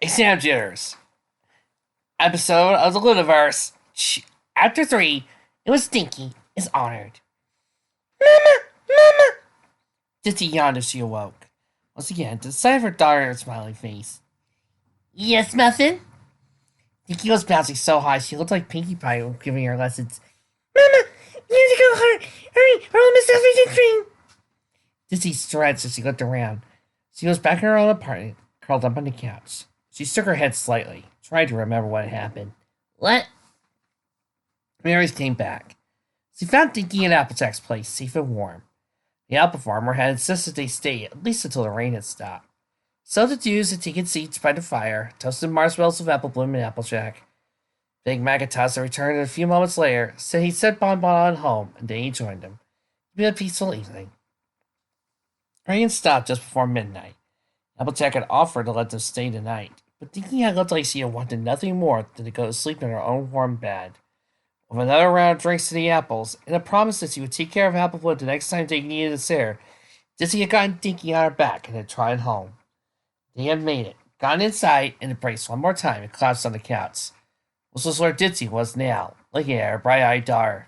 Exam Jitters, episode of the Lunaverse. After 3, it was Stinky is honored. Mama! Mama! Ditsy yawned as she awoke. Once again, to the sight of her daughter and her smiling face. Yes, Muffin? Stinky was bouncing so high she looked like Pinkie Pie when giving her lessons. Mama! You have to go hurry, or I'll miss every dream! Ditsy stretched as she looked around. She was back in her own apartment, curled up on the couch. She shook her head slightly, trying to remember what had happened. What? Mary's came back. She found Dinky in Applejack's place, safe and warm. The apple farmer had insisted they stay at least until the rain had stopped. So the Jews had taken seats by the fire, toasted marshmallows of Apple Bloom and Applejack. Big Magatas had returned, and a few moments later said he'd sent Bonbon home, and then he joined them. It had been a peaceful evening. Rain stopped just before midnight. Applejack had offered to let them stay the night, but Dinky had looked like she had wanted nothing more than to go to sleep in her own warm bed. With another round of drinks to the apples, and a promise that she would take care of Applewood the next time they needed a sitter, Dizzy had gotten Dinky on her back and had tried home. They had made it, gotten inside, and embraced one more time and collapsed on the couch. This was where Ditsy was now, looking at her bright-eyed daughter.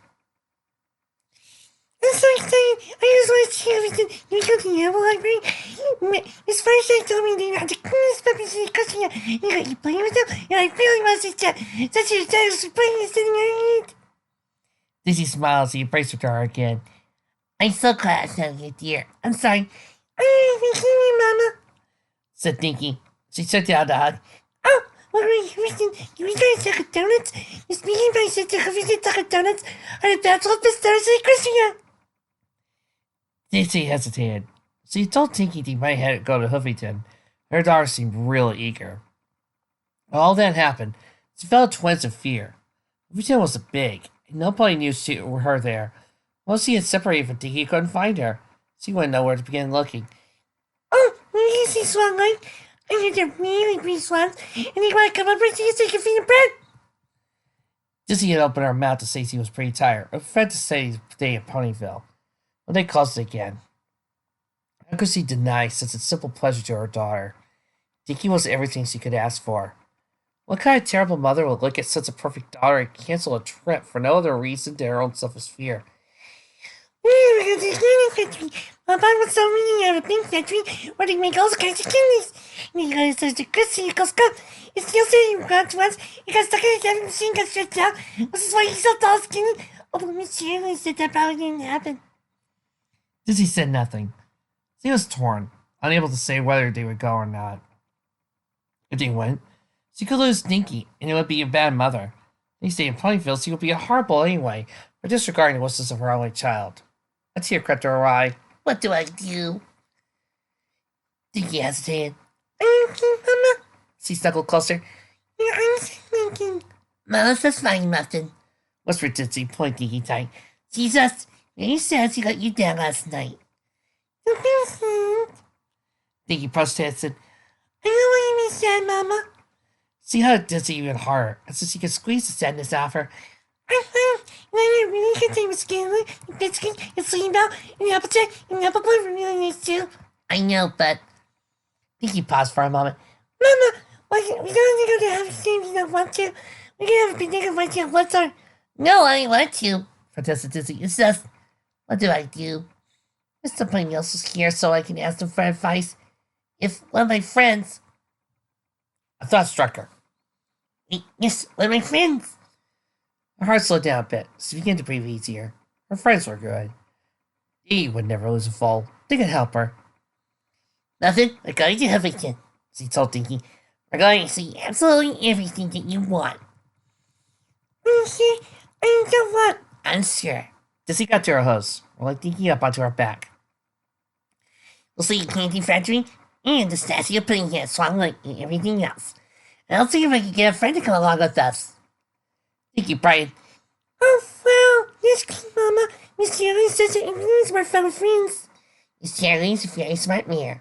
I'm so excited! I just want to see everything. You go to the apple library? Miss Firestick told me they had the coolest puppies in the country. You got you playing with them, and I really want to see that. Such a child was playing and sitting on it. Dizzy smiled as he embraced her to her again. I'm so glad I saw you, dear. I'm sorry. I didn't even hear you, Mama, said Dinky. She took down the hug. Oh, what were you reading? You were going to Dunkin' Donuts? Miss Megan Pie said to go visit Dunkin' Donuts on the Bachelor of the Stars at Christmas. Dixie hesitated. She told Tinky they might have to go to Huffington. Her daughter seemed really eager. When all that happened, she felt twins of fear. Huffington was big, and nobody knew her there. Once she had separated from Tinky, couldn't find her. She wouldn't know where to begin looking. Oh, we can see Swan Lake. I heard they're really pretty swans, and they want to come up and see us take a feed of bread. Dizzy had opened her mouth to say she was pretty tired, or preferred to say stay at Ponyville. But they closed it again. How could she deny such a simple pleasure to her daughter? Dinky was everything she could ask for. What kind of terrible mother would look at such a perfect daughter and cancel a trip for no other reason than her own selfish fear? We're going to the candy factory. Papa was so many out of a pink factory where they make all kinds of candies. And he goes to the Christy Eagles Cup. It's still saying God once. He got stuck in his having machine, got stretched out. This is why he's so tall skinny. Oh, but Miss Shirley said that probably didn't happen. Dizzy said nothing. She was torn, unable to say whether they would go or not. If they went, she could lose Dinky, and it would be a bad mother. If they stayed in Ponyville, she would be a horrible anyway, for disregarding the wishes of her only child. A tear crept to her eye. What do I do? Dinky hesitated. Mama. She snuggled closer. I'm thinking. Mama's just fine, Muffin, whispered Ditsy, pulling Dinky tight. Jesus. He says he got you down last night. Dinky protested. I know what you mean, sad, Mama. She hugged Dizzy even harder, as if she could squeeze the sadness out of her. I'm fine. Now you're really good time with Scanlan, and Biscuit, and Sleeping Bell, and Applejack, and Apple Bloom are really nice too. I know, but... Dinky paused for a moment. Mama, we don't have to go to have a if you don't want to. We can have a picnic and watch out what's our... No, I want to, protested Dizzy. It's just... What do I do? If somebody else is here so I can ask them for advice. If one of my friends... A thought struck her. Yes, one of my friends. Her heart slowed down a bit, so she began to breathe easier. Her friends were good. He would never lose a foal. They could help her. Nothing. We're going to Huffington, she told Dinky. We're going to see absolutely everything that you want. I'm sure. I don't want. I'm sure. Dizzy got to her hose, rolling Dinky up onto her back. We'll see the candy factory and the statue pudding here at Swan Lake and everything else. And I'll see if I can get a friend to come along with us. Dinky brightened. Oh, wow. Yes, Mama. Miss Shirley says that everything's my fellow friends. Miss Shirley's a very smart mare.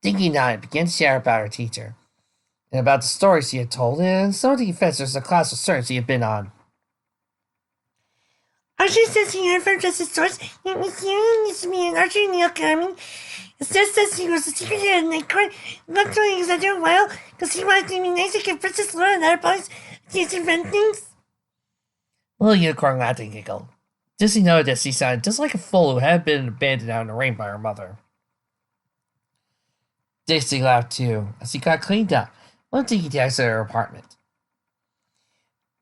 Dinky nodded, began to share about her teacher, and about the stories she had told, and some of the adventures the class was certain she had been on. Archer says he heard from just the source that Miss Union used to be an Archer Neil coming. It says he was a secret here in Night Court. Not telling us after a while, because he wanted to be nice to give Princess Laura and other boys a chance to run things. Little unicorn laughed and giggled. Dizzy noted that she sounded just like a fool who had been abandoned out in the rain by her mother. Dixie laughed too, as he got cleaned up, went to the exit of her apartment.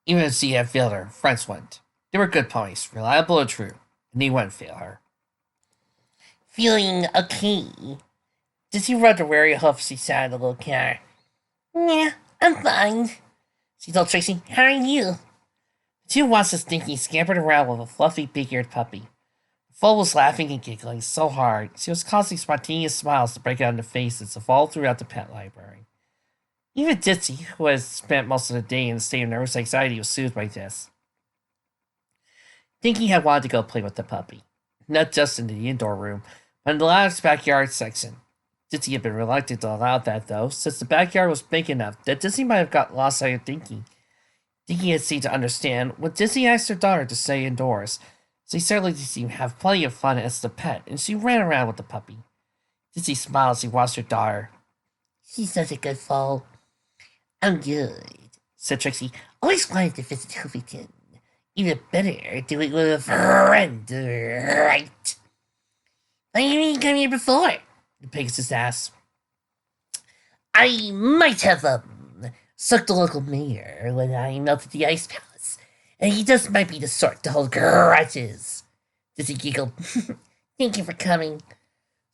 Even if she had failed her, friends wouldn't. They were good ponies, reliable and true, and he wouldn't fail her. Feeling okay. Dizzy rubbed her weary hoof as she sat in the little car. Yeah, I'm fine. She told Tracy, "How are you?" The two monsters Stinky scampered around with a fluffy, big-eared puppy. The foal was laughing and giggling so hard, she was causing spontaneous smiles to break out into faces of all throughout the pet library. Even Ditsy, who had spent most of the day in a state of nervous anxiety, was soothed by this. Dinky had wanted to go play with the puppy, not just in the indoor room, but in the lounge backyard section. Ditsy had been reluctant to allow that, though, since the backyard was big enough that Ditsy might have got lost sight of Dinky. Dinky had seemed to understand when Ditsy asked her daughter to stay indoors, so he certainly seemed to have plenty of fun as the pet, and she ran around with the puppy. Ditsy smiled as he watched her daughter. She's such a good foal. I'm good, said Trixie. Always wanted to visit Hoofington. Even better, do it with a friend, right? Why didn't you come here before? The Pegasus asked. I might have, sucked the local mayor when I melted the ice palace, and he just might be the sort to hold grudges. Dizzy giggled. Thank you for coming,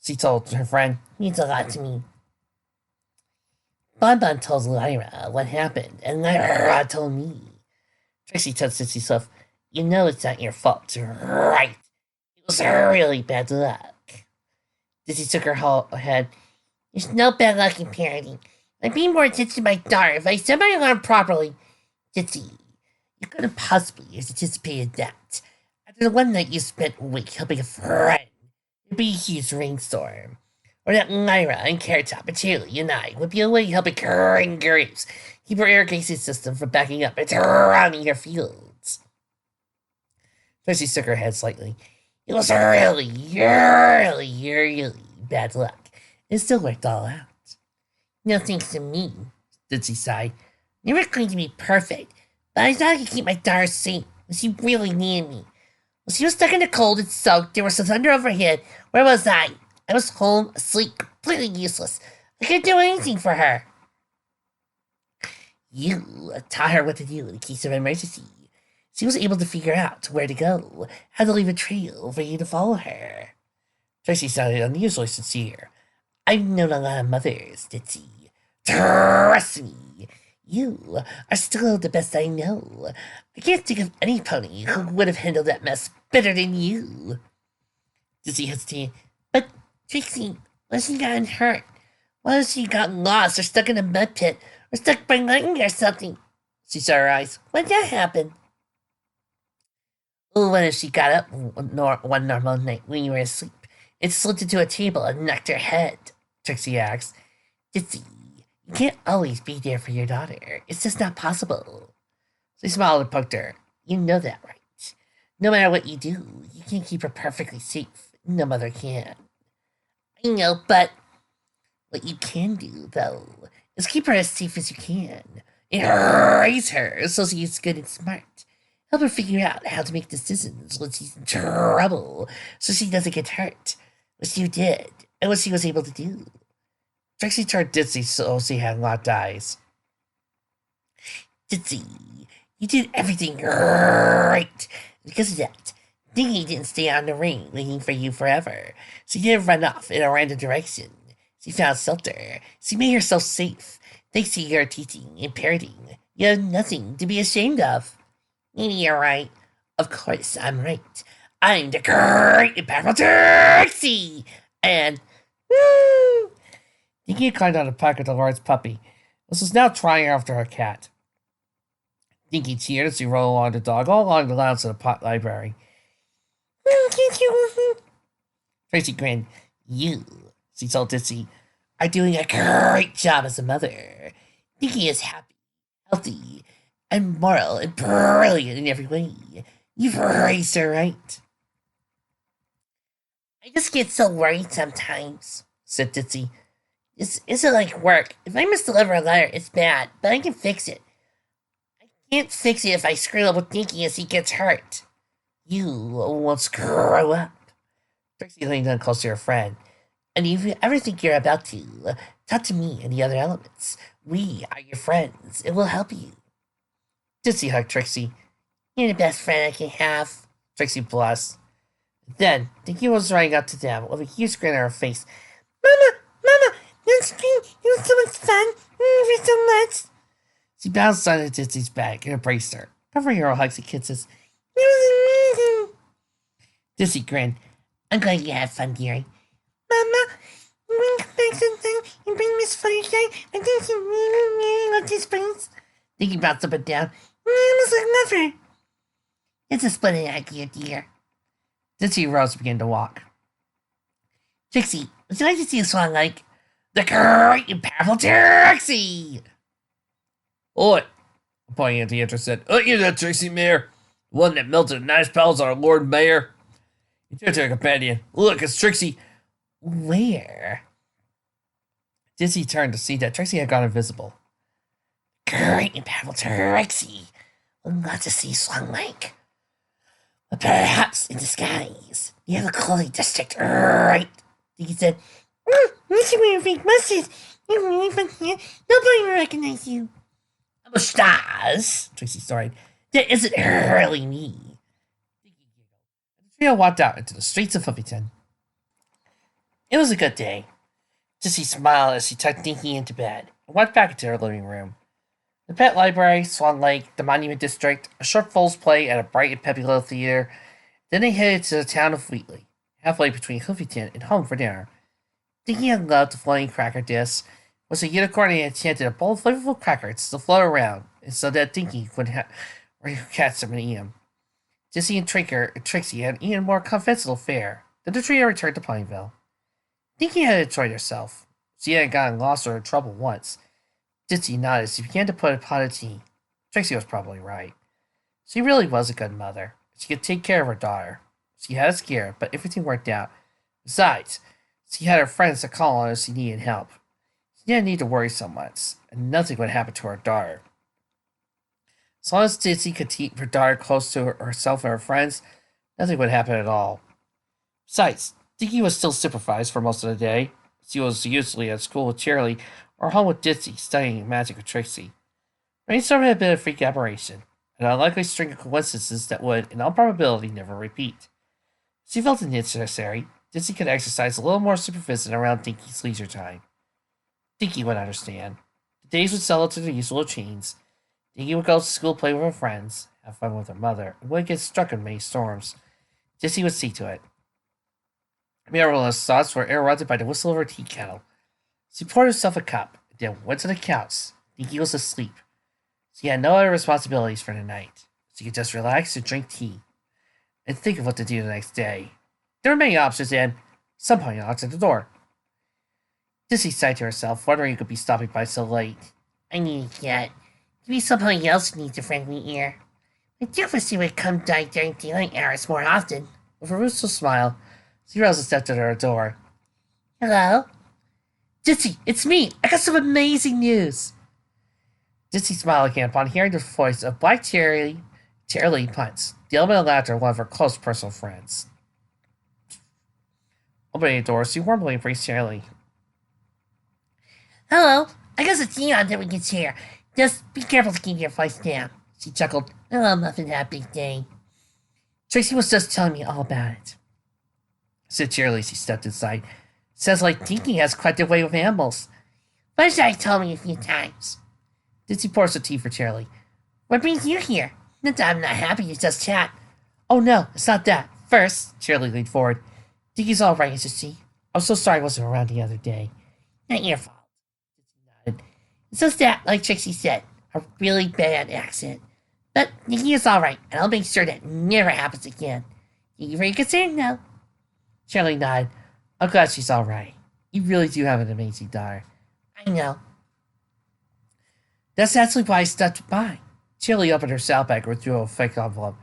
she told her friend. Means a lot to me. Bonbon told Lyra what happened, and Lyra told me. Tracy touched Dizzy's hoof. You know it's not your fault, right? It was really bad luck. Dizzy shook her head. There's no bad luck in parenting. I'd be more attention to my daughter if I set my alarm properly. Ditsy, you couldn't possibly have anticipated that. After the one night you spent a week helping a friend, there'd be a huge rainstorm. Or that Lyra and Carrot Top and Charlie and I would be away helping green grapes keep our irrigation system from backing up and drowning your fields. Tracy shook her head slightly. It was really bad luck. It still worked all out. No thanks to me, Ditsy sighed. Never going to be perfect, but I thought I could keep my daughter safe when she really needed me. When she was stuck in the cold and soaked, there was some thunder overhead. Where was I? I was home, asleep, completely useless. I couldn't do anything for her. You taught her what to do in case of emergency. She was able to figure out where to go, how to leave a trail for you to follow her. Tracy sounded unusually sincere. I've known a lot of mothers, Ditsy. Trust me, you are still the best I know. I can't think of any pony who would have handled that mess better than you. Ditsy hesitated. But, Trixie, what if she gotten hurt? What if she gotten lost or stuck in a mud pit or stuck by lightning or something? She shut her eyes. When'd that happen? What if she got up one normal night when you were asleep and slipped into a table and knocked her head? Trixie asked. Ditsy, you can't always be there for your daughter. It's just not possible. She smiled and poked her. You know that, right? No matter what you do, you can't keep her perfectly safe. No mother can. I know, but what you can do, though, is keep her as safe as you can. And raise her so she's good and smart. Help her figure out how to make decisions when she's in trouble so she doesn't get hurt. What you did, and what she was able to do. Trixie turned Ditsy so she had locked eyes. Ditsy, you did everything right. Because of that, Dingy didn't stay out in the rain waiting for you forever. She didn't run off in a random direction. She found shelter. She made herself safe. Thanks to your teaching and parenting, you have nothing to be ashamed of. Maybe you're right. Of course, I'm right. I'm the great and powerful Trixie! And, woo! Dinky climbed on the back of the Lord's puppy. This was now trying after her cat. Dinky cheered as he rolled along the dog all along the lounge of the pot library. Tracy grinned. You, she told Ditsy, are doing a great job as a mother. Dinky is happy, healthy, and moral and brilliant in every way. You've raised her right. I just get so worried sometimes, said Ditzy. This isn't like work. If I misdeliver a letter, it's bad, but I can fix it. I can't fix it if I screw up with Dinky as he gets hurt. You won't screw up. Trixie leaned in close to her friend. And if you ever think you're about to, talk to me and the other elements. We are your friends. It will help you. Ditzy hugged Trixie. You're the best friend I can have. Trixie blushed. Then, Dinky was running up to them with a huge grin on her face. Mama, that's great. It was so much fun. Thank you so much. She bounced onto Ditsy's back and embraced her, covering her hugs and kisses. It was amazing. Ditsy grinned. I'm glad you had fun, dearie. Mama, bring back something and bring Miss Fluttershy. I think she really loves this place. Dinky bounced up and down. Almost like never. It's a splendid idea, dear. Ditzy rose and began to walk. Trixie, would you like to see a song like The Great and Powerful Trixie? Oi! Pointing at the entrance said, "Ain't you that Trixie Mayor? The one that melted the nice pals our Lord Mayor?" He turned to her companion. "Look, it's Trixie." Where? Ditzy turned to see that Trixie had gone invisible. Great and Powerful Trixie. We'll got to see a song like. But perhaps in disguise. You have a clothing district, right? He said, you should wear a fake mustache. You're really fun here. Nobody will recognize you. I'm a stars, Trixie started. That isn't really me. The trio walked out into the streets of Huffington. It was a good day. Ditzy smiled as she tucked Dinky into bed and went back into her living room. The Pet Library, Swan Lake, the Monument District, a short foals play at a bright and peppy little theater. Then they headed to the town of Wheatley, halfway between Huffington and home for dinner. Dinky had loved the floating cracker disc, was a unicorn and enchanted a bowl of flavorful crackers to float around, and so that Dinky would catch them and eat them. Ditsy and Trixie had eaten more conventional fare. Then the trio returned to Pineville. Dinky had enjoyed herself. She hadn't gotten lost or in trouble once. Ditzy nodded as she began to put a pot of tea. Trixie was probably right. She really was a good mother. She could take care of her daughter. She had a scare, but everything worked out. Besides, she had her friends to call on if she needed help. She didn't need to worry so much, and nothing would happen to her daughter. As long as Ditzy could keep her daughter close to herself and her friends, nothing would happen at all. Besides, Dinky was still supervised for most of the day. She was usually at school with Charlie or home with Ditzy studying magic with Trixie. Rainstorm had been a freak aberration, an unlikely string of coincidences that would, in all probability, never repeat. She felt it necessary. Ditzy could exercise a little more supervision around Dinky's leisure time. Dinky would understand. The days would settle to their usual routines. Dinky would go to school, play with her friends, have fun with her mother, and wouldn't get stuck in many storms. Ditzy would see to it. Mirabel's thoughts were interrupted by the whistle of her tea kettle. She poured herself a cup, and then went to the couch. Dinky was asleep. She had no other responsibilities for the night. She could just relax and drink tea, and think of what to do the next day. There were many options, and somebody knocked at the door. Ditzy sighed to herself, wondering who could be stopping by so late. I need a cat. Maybe somebody else needs a friendly ear. I do wish you would come die during daylight hours more often. With a rueful smile, she rose and stepped to her door. Hello? Ditzy, it's me! I got some amazing news! Ditzy smiled again upon hearing the voice of Black Charlie Punts, the element of laughter of one of her close personal friends. Opening the door, she warmly embraced Charlie. Hello, I got some tea on that we can share. Just be careful to keep your voice down. She chuckled. Hello, Muffin, have a big day. Trixie was just telling me all about it, said Charlie as he stepped inside. Sounds like Dinky has quite the way with animals. Fluttershy told me a few times. Ditzy poured some tea for Charlie. What brings you here? Not that I'm not happy to just chat. Oh no, it's not that. First, Charlie leaned forward. Dinky's all right, isn't she? I'm so sorry I wasn't around the other day. Not your fault. It's just that, like Trixie said, a really bad accident. But Dinky is all right, and I'll make sure that never happens again. Thank you for your concern, though. Charlie nodded. I'm glad she's all right. You really do have an amazing daughter. I know. That's actually why I stopped by. Charlie opened her saddlebag and withdrew a fake envelope.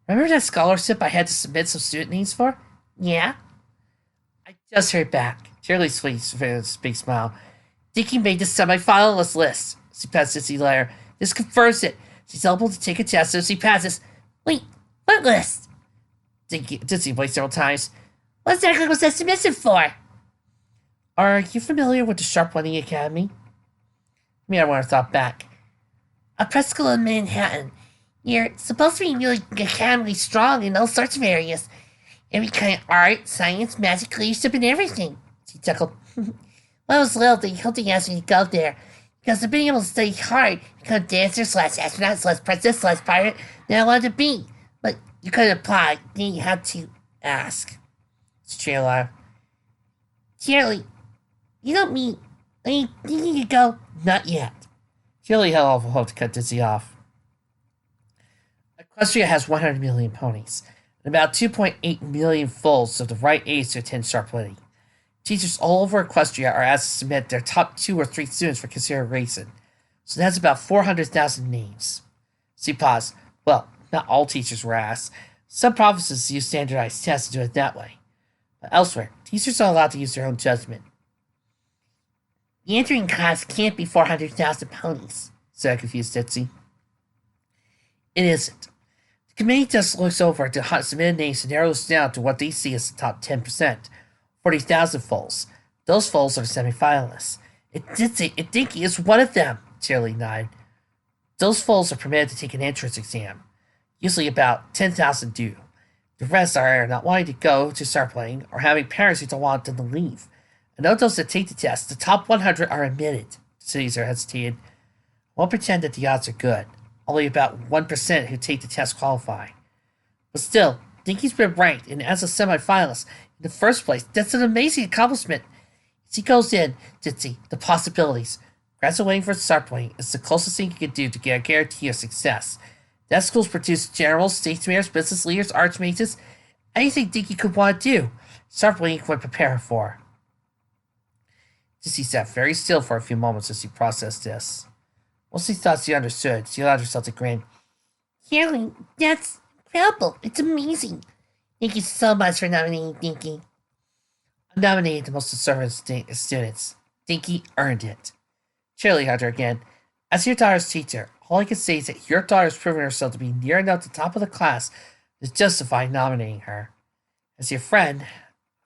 Remember that scholarship I had to submit some student names for? Yeah? I just heard back. Shirley's face with a big smile. Dinky made the semi-finalist list. She passed Ditsy letter. This confirms it. She's eligible to take a test, so she passes. Wait, what list? Ditsy blinked several times. What exactly was that submission for? Are you familiar with the Sharp Wedding Academy? I want to thought back. A prep school in Manhattan. You're supposed to be really academically strong in all sorts of areas. Every kind of art, science, magic, leadership, and everything. She chuckled. When I was little, they hoped they asked me to go there. Because of being able to study hard, become dancer slash astronaut slash princess slash pirate that I wanted to be. But you couldn't apply, then you had to ask. She laughed. Shirley, you don't mean, are you thinking you go? Not yet. Shirley held off hope to cut Dizzy off. Equestria has 100 million ponies, and about 2.8 million foals of the right age to attend Sharp Wedding. Teachers all over Equestria are asked to submit their top 2 or 3 students for consideration, so that's about 400,000 names. She paused. Well, not all teachers were asked. Some provinces use standardized tests to do it that way. But elsewhere, teachers are allowed to use their own judgment. The entering cost can't be 400,000 ponies, said confused Ditsy. It isn't. The committee just looks over the submitted names and narrows down to what they see as the top 10%, 40,000 foals. Those foals are the semi-finalists. It Dinky is one of them, Shirley nodded. Those foals are permitted to take an entrance exam. Usually about 10,000 do. The rest are not wanting to go to Sharp Wedding or having parents who don't want them to leave. And of those that take the test, the top 100 are admitted. Caesar hesitated. I won't pretend that the odds are good. Only about 1% who take the test qualify. But still, Dinky's been ranked and as a semi-finalist in the first place. That's an amazing accomplishment. As he goes in, Ditsy, the possibilities. Graduating for Sharp Wedding is the closest thing you can do to get a guarantee of success. That school's produced generals, state mayors, business leaders, archmages, anything Dinky could want to do. Sharp Wedding would prepare her for. Ditsy sat very still for a few moments as she processed this. Once she thought she understood, she allowed herself to grin. Shirley, that's incredible. It's amazing. Thank you so much for nominating Dinky. I nominated the most deserving students. Dinky earned it. Shirley hugged her again. As your daughter's teacher, all I can say is that your daughter's proven herself to be near enough to the top of the class to justify nominating her. As your friend,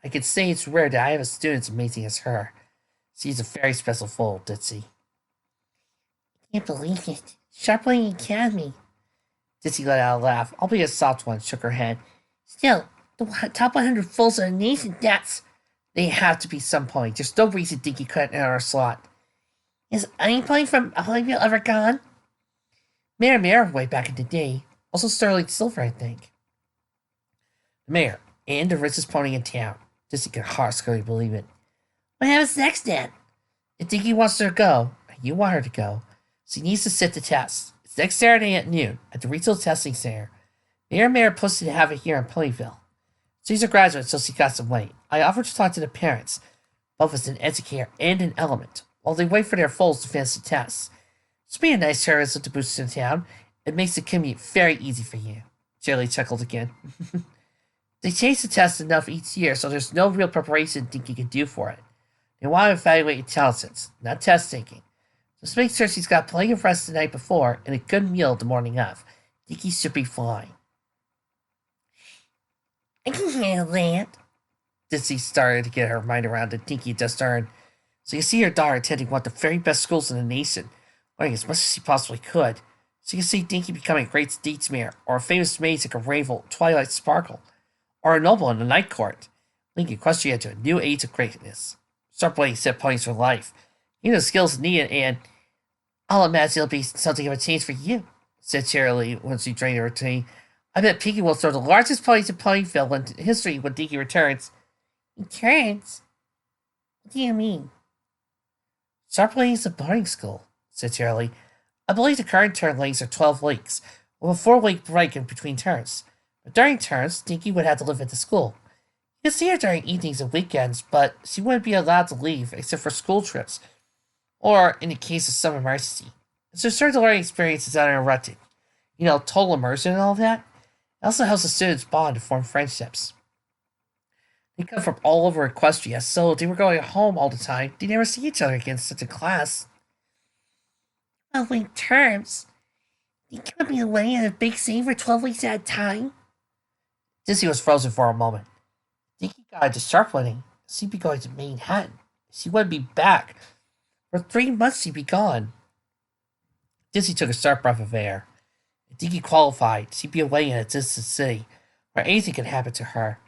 I can say it's rare that I have a student as amazing as her. She's a very special foal, Ditsy. I can't believe it. Sharp Wedding Academy. Ditsy let out a laugh, albeit a soft one, shook her head. Still, the top 100 foals of the nation, that's... They have to be some point. There's no reason Dinky couldn't enter our slot. Is any point from Hollyville ever gone? Mayor way back in the day. Also Sterling Silver, I think. The mayor, and the richest pony in town. Ditsy could hardly believe it. What happens next, then? If Dinky wants her to go, and you want her to go, she needs to sit the test. It's next Saturday at noon at the Regional Testing Center. Mayor posted to have it here in Ponyville. She's a graduate, so she got some weight. I offered to talk to the parents, both as an educator and an element, while they wait for their foals to finish the tests. It's be a nice tourism to boost in town. It makes the commute very easy for you. Shirley chuckled again. They change the test enough each year, so there's no real preparation Dinky can do for it. They want to evaluate intelligence, not test taking. Just make sure she's got plenty of rest the night before and a good meal the morning of. Dinky should be fine. I can handle that. Ditsy started to get her mind around the Dinky just earned. So you see your daughter attending one of the very best schools in the nation, learning as much as she possibly could. So you can see Dinky becoming a great states mayor, or a famous mage like a Ravel, Twilight Sparkle, or a noble in the Night Court, linking Equestria to a new age of greatness. Start playing set points for life. You know the skills needed, and I'll imagine it'll be something of a change for you, said Shirley when she drained her tea. I bet Pinky will throw the largest parties in Ponyville in history when Dinky returns. Returns? What do you mean? Sharp Wedding is a boarding school, said Shirley. I believe the current turn lengths are 12 weeks, with a 4-week break in between turns. But during turns, Dinky would have to live at the school. You can see her during evenings and weekends, but she wouldn't be allowed to leave except for school trips, or in the case of some emergency. It's a certain learning experience is uninterrupted. You know, total immersion and all that. It also helps the students bond and form friendships. They come from all over Equestria, so they were going home all the time. They never see each other again such in class. Oh, wait, terms. You can't be away in a big city for 12 weeks at a time. Dizzy was frozen for a moment. Dinky got into sharp wedding. She'd be going to Manhattan. She wouldn't be back. For 3 months she'd be gone. Dizzy took a sharp breath of air. If Dinky qualified, she'd be away in a distant city, where anything could happen to her.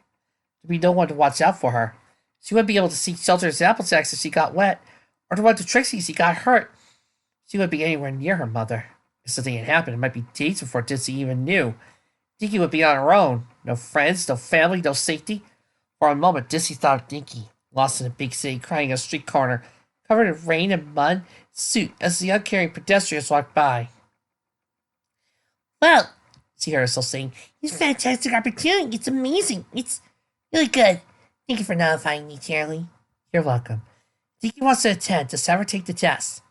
There'd be no one to watch out for her. She wouldn't be able to seek shelter in Applejacks if she got wet, or to run to Trixie's if she got hurt. She wouldn't be anywhere near her mother. If something had happened, it might be days before Dizzy even knew. Dinky would be on her own. No friends, no family, no safety. For a moment, Dizzy thought of Dinky, lost in a big city, crying in a street corner, covered in rain and mud, suit as the uncaring pedestrians walked by. Well, She heard herself saying, it's a fantastic opportunity. It's amazing. It's really good. Thank you for notifying me, Charlie. "You're welcome. Dinky wants to attend. Just have her take the test.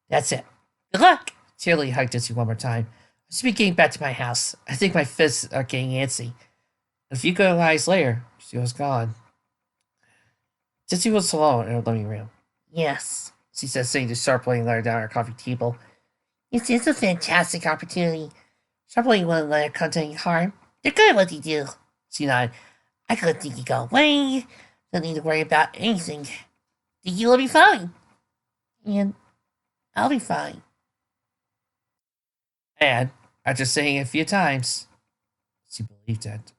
That's it. Good luck. Cheerily hugged Dizzy one more time. I should be getting back to my house. I think my fists are getting antsy. A few good eyes later, she was gone. Dizzy was alone in her living room. Yes. She said, sitting sharply and laying down her coffee table. It's a fantastic opportunity. Sharply won't let it come to any harm. They're good at what they do. She nodded. I could let Dinky go away. Don't need to worry about anything. Dinky will be fine. And I'll be fine. And, after saying it a few times, she believed it.